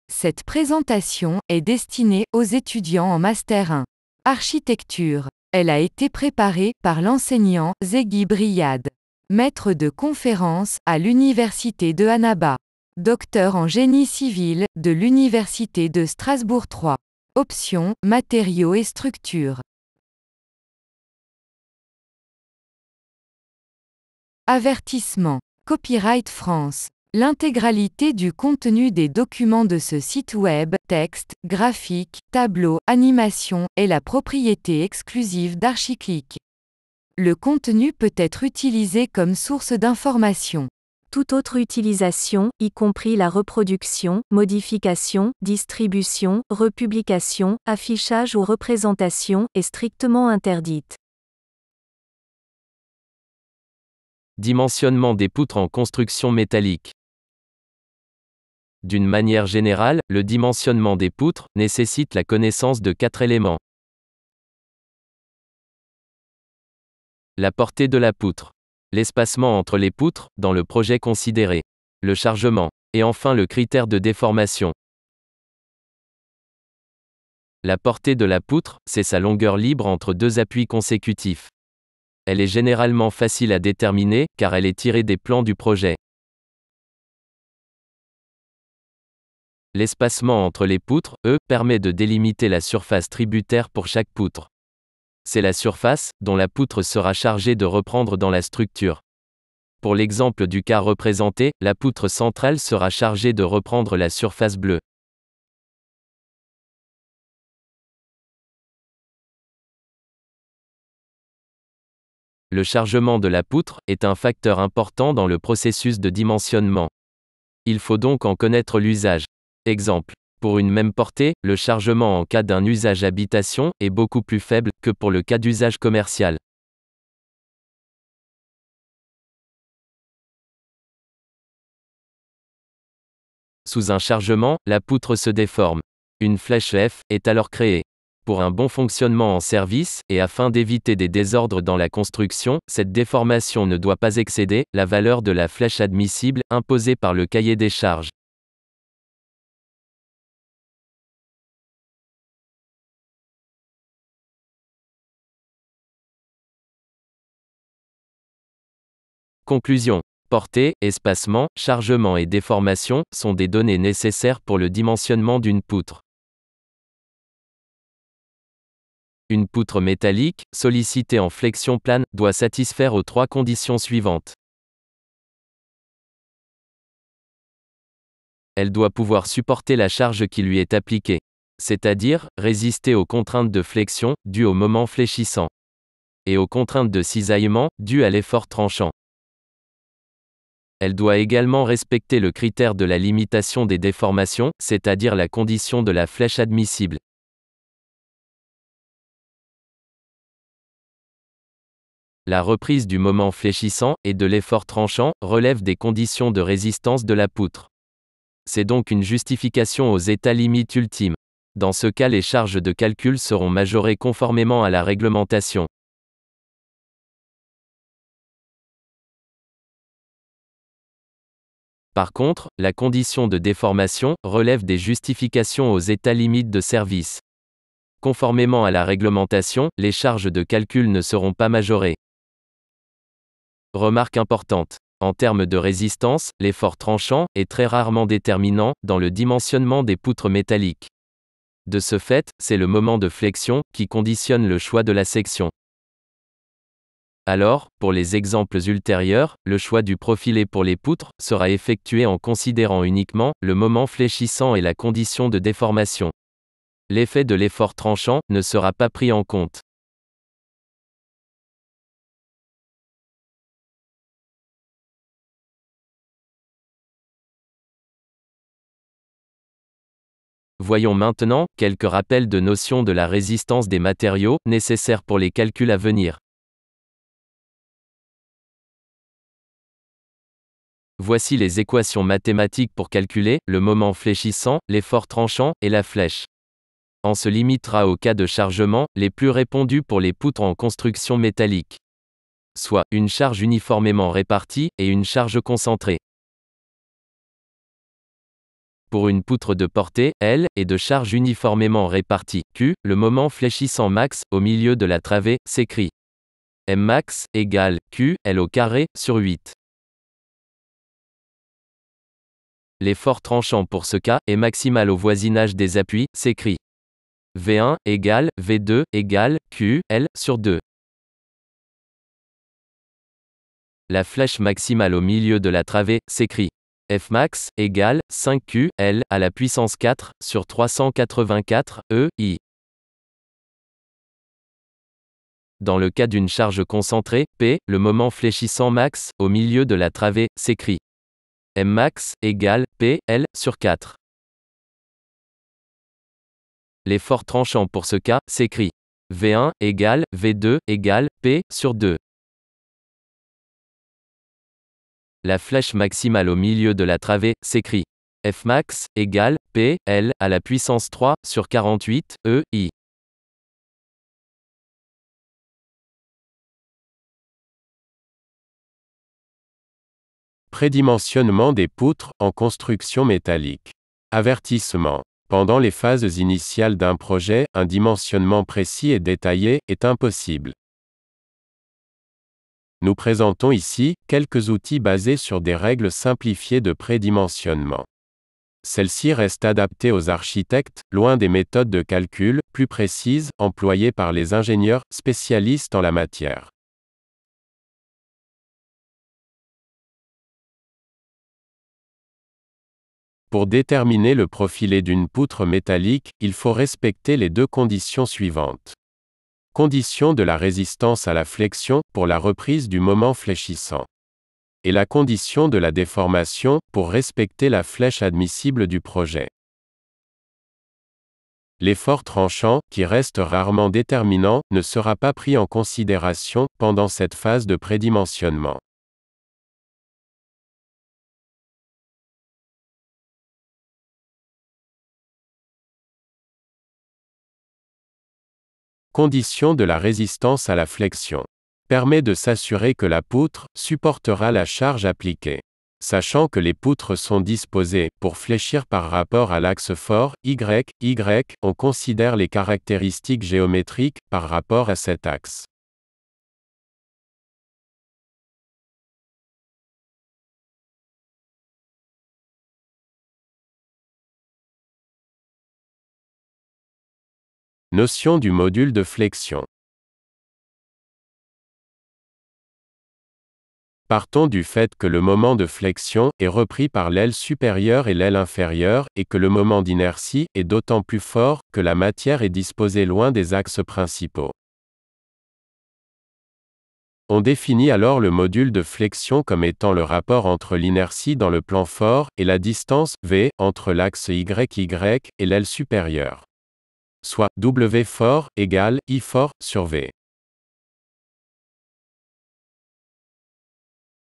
Cette présentation est destinée aux étudiants en Master 1. Architecture. Elle a été préparée par l'enseignant Zeghib Riyad, maître de conférences à l'Université de Annaba, docteur en génie civil de l'Université de Strasbourg 3. Option, matériaux et structures. Avertissement. Copyright France. L'intégralité du contenu des documents de ce site web, texte, graphiques, tableaux, animations, est la propriété exclusive d'Archiclick. Le contenu peut être utilisé comme source d'information. Toute autre utilisation, y compris la reproduction, modification, distribution, republication, affichage ou représentation, est strictement interdite. Dimensionnement des poutres en construction métallique. D'une manière générale, le dimensionnement des poutres nécessite la connaissance de 4 éléments. La portée de la poutre. L'espacement entre les poutres, dans le projet considéré. Le chargement. Et enfin le critère de déformation. La portée de la poutre, c'est sa longueur libre entre deux appuis consécutifs. Elle est généralement facile à déterminer, car elle est tirée des plans du projet. L'espacement entre les poutres, permet de délimiter la surface tributaire pour chaque poutre. C'est la surface, dont la poutre sera chargée de reprendre dans la structure. Pour l'exemple du cas représenté, la poutre centrale sera chargée de reprendre la surface bleue. Le chargement de la poutre est un facteur important dans le processus de dimensionnement. Il faut donc en connaître l'usage. Exemple. Pour une même portée, le chargement en cas d'un usage habitation est beaucoup plus faible que pour le cas d'usage commercial. Sous un chargement, la poutre se déforme. Une flèche F est alors créée. Pour un bon fonctionnement en service, et afin d'éviter des désordres dans la construction, cette déformation ne doit pas excéder la valeur de la flèche admissible, imposée par le cahier des charges. Conclusion. Portée, espacement, chargement et déformation sont des données nécessaires pour le dimensionnement d'une poutre. Une poutre métallique, sollicitée en flexion plane, doit satisfaire aux 3 conditions suivantes. Elle doit pouvoir supporter la charge qui lui est appliquée, c'est-à-dire résister aux contraintes de flexion, dues au moment fléchissant, et aux contraintes de cisaillement, dues à l'effort tranchant. Elle doit également respecter le critère de la limitation des déformations, c'est-à-dire la condition de la flèche admissible. La reprise du moment fléchissant et de l'effort tranchant relève des conditions de résistance de la poutre. C'est donc une justification aux états limites ultimes. Dans ce cas, les charges de calcul seront majorées conformément à la réglementation. Par contre, la condition de déformation relève des justifications aux états limites de service. Conformément à la réglementation, les charges de calcul ne seront pas majorées. Remarque importante. En termes de résistance, l'effort tranchant est très rarement déterminant dans le dimensionnement des poutres métalliques. De ce fait, c'est le moment de flexion qui conditionne le choix de la section. Alors, pour les exemples ultérieurs, le choix du profilé pour les poutres sera effectué en considérant uniquement le moment fléchissant et la condition de déformation. L'effet de l'effort tranchant ne sera pas pris en compte. Voyons maintenant quelques rappels de notions de la résistance des matériaux nécessaires pour les calculs à venir. Voici les équations mathématiques pour calculer le moment fléchissant, l'effort tranchant et la flèche. On se limitera aux cas de chargement les plus répandus pour les poutres en construction métallique, soit une charge uniformément répartie et une charge concentrée. Pour une poutre de portée, L, et de charge uniformément répartie, Q, le moment fléchissant max, au milieu de la travée, s'écrit Mmax égale Q, L au carré, sur 8. L'effort tranchant pour ce cas est maximal au voisinage des appuis, s'écrit V1 égale V2 égale Q, L, sur 2. La flèche maximale au milieu de la travée s'écrit Fmax égale 5Q, L, à la puissance 4, sur 384, I. Dans le cas d'une charge concentrée, P, le moment fléchissant max, au milieu de la travée, s'écrit Mmax égale P, L, sur 4. L'effort tranchant pour ce cas s'écrit V1 égale V2 égale P, sur 2. La flèche maximale au milieu de la travée s'écrit Fmax égale P, L, à la puissance 3, sur 48, I. Prédimensionnement des poutres en construction métallique. Avertissement. Pendant les phases initiales d'un projet, un dimensionnement précis et détaillé est impossible. Nous présentons ici quelques outils basés sur des règles simplifiées de prédimensionnement. Celles-ci restent adaptées aux architectes, loin des méthodes de calcul plus précises employées par les ingénieurs spécialistes en la matière. Pour déterminer le profilé d'une poutre métallique, il faut respecter les deux conditions suivantes. Condition de la résistance à la flexion, pour la reprise du moment fléchissant. Et la condition de la déformation, pour respecter la flèche admissible du projet. L'effort tranchant, qui reste rarement déterminant, ne sera pas pris en considération pendant cette phase de prédimensionnement. Condition de la résistance à la flexion. Permet de s'assurer que la poutre supportera la charge appliquée. Sachant que les poutres sont disposées pour fléchir par rapport à l'axe fort, Y, on considère les caractéristiques géométriques par rapport à cet axe. Notion du module de flexion. Partons du fait que le moment de flexion est repris par l'aile supérieure et l'aile inférieure, et que le moment d'inertie est d'autant plus fort que la matière est disposée loin des axes principaux. On définit alors le module de flexion comme étant le rapport entre l'inertie dans le plan fort et la distance V entre l'axe YY et l'aile supérieure. Soit W fort égale I fort sur V.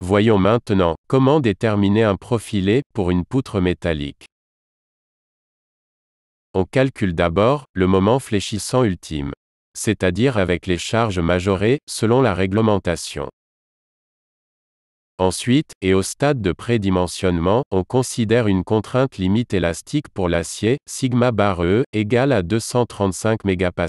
Voyons maintenant comment déterminer un profilé pour une poutre métallique. On calcule d'abord le moment fléchissant ultime, c'est-à-dire avec les charges majorées selon la réglementation. Ensuite, et au stade de prédimensionnement, on considère une contrainte limite élastique pour l'acier, sigma bar E, égale à 235 MPa.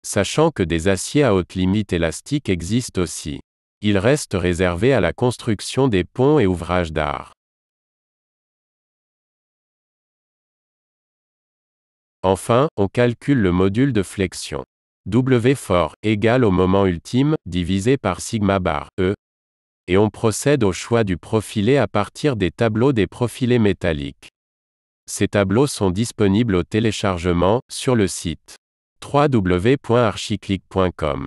Sachant que des aciers à haute limite élastique existent aussi. Il reste réservé à la construction des ponts et ouvrages d'art. Enfin, on calcule le module de flexion. W fort égale au moment ultime, divisé par sigma bar E. Et on procède au choix du profilé à partir des tableaux des profilés métalliques. Ces tableaux sont disponibles au téléchargement, sur le site www.archiclick.com.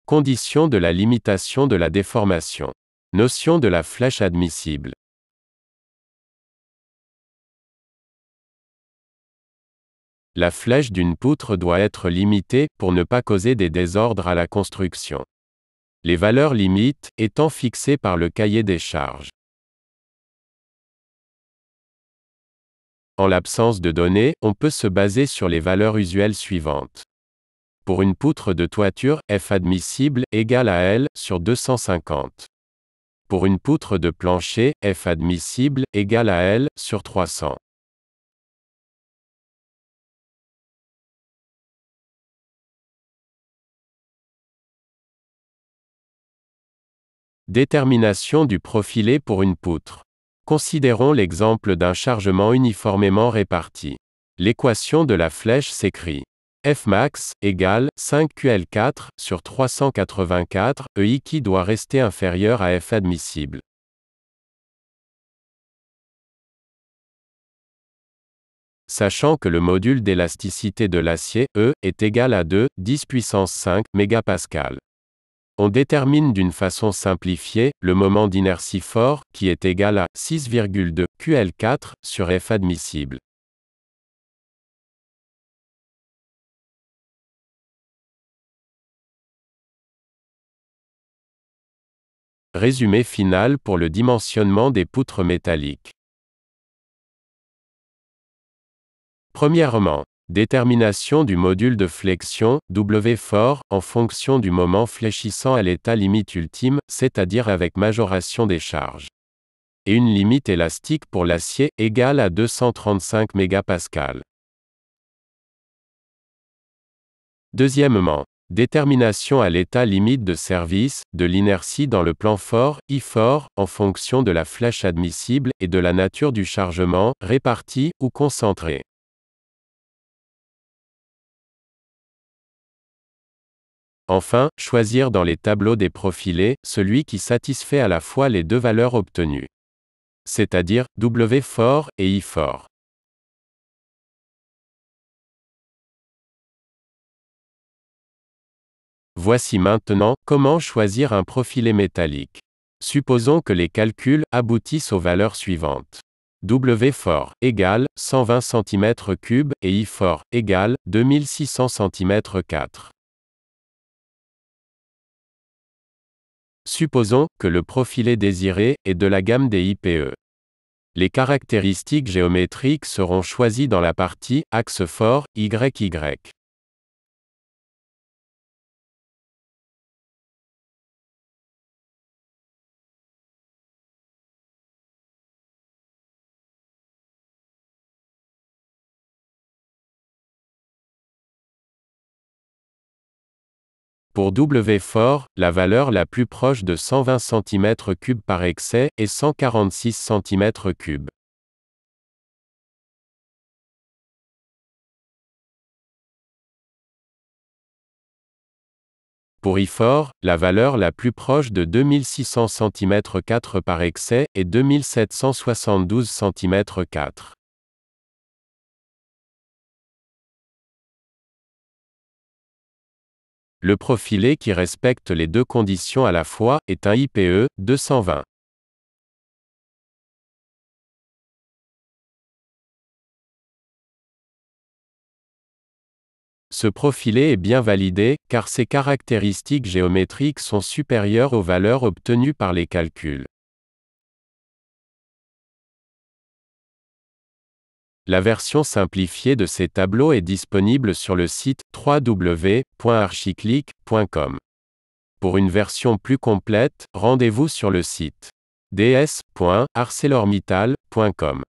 Condition de la limitation de la déformation. Notion de la flèche admissible. La flèche d'une poutre doit être limitée pour ne pas causer des désordres à la construction. Les valeurs limites étant fixées par le cahier des charges. En l'absence de données, on peut se baser sur les valeurs usuelles suivantes. Pour une poutre de toiture, F admissible égale à L sur 250. Pour une poutre de plancher, F admissible égale à L sur 300. Détermination du profilé pour une poutre. Considérons l'exemple d'un chargement uniformément réparti. L'équation de la flèche s'écrit Fmax égale 5QL4 sur 384 EI qui doit rester inférieur à F admissible. Sachant que le module d'élasticité de l'acier, E, est égal à 2, 10 puissance 5 MPa. On détermine d'une façon simplifiée, le moment d'inertie fort, qui est égal à 6,2 QL4 sur F admissible. Résumé final pour le dimensionnement des poutres métalliques. Premièrement, détermination du module de flexion, W fort, en fonction du moment fléchissant à l'état limite ultime, c'est-à-dire avec majoration des charges. Et une limite élastique pour l'acier, égale à 235 MPa. Deuxièmement, détermination à l'état limite de service, de l'inertie dans le plan fort, I fort, en fonction de la flèche admissible, et de la nature du chargement, réparti, ou concentré. Enfin, choisir dans les tableaux des profilés, celui qui satisfait à la fois les deux valeurs obtenues. C'est-à-dire, W fort et I fort. Voici maintenant, comment choisir un profilé métallique. Supposons que les calculs aboutissent aux valeurs suivantes. W fort égale 120 cm3 et I fort égale 2600 cm4. Supposons que le profilé désiré est de la gamme des IPE. Les caractéristiques géométriques seront choisies dans la partie axe fort YY. Pour W fort, la valeur la plus proche de 120 cm3 par excès est 146 cm3. Pour I fort, la valeur la plus proche de 2600 cm4 par excès est 2772 cm4. Le profilé qui respecte les deux conditions à la fois est un IPE 220. Ce profilé est bien validé, car ses caractéristiques géométriques sont supérieures aux valeurs obtenues par les calculs. La version simplifiée de ces tableaux est disponible sur le site www.archiclick.com. Pour une version plus complète, rendez-vous sur le site ds.arcelormittal.com.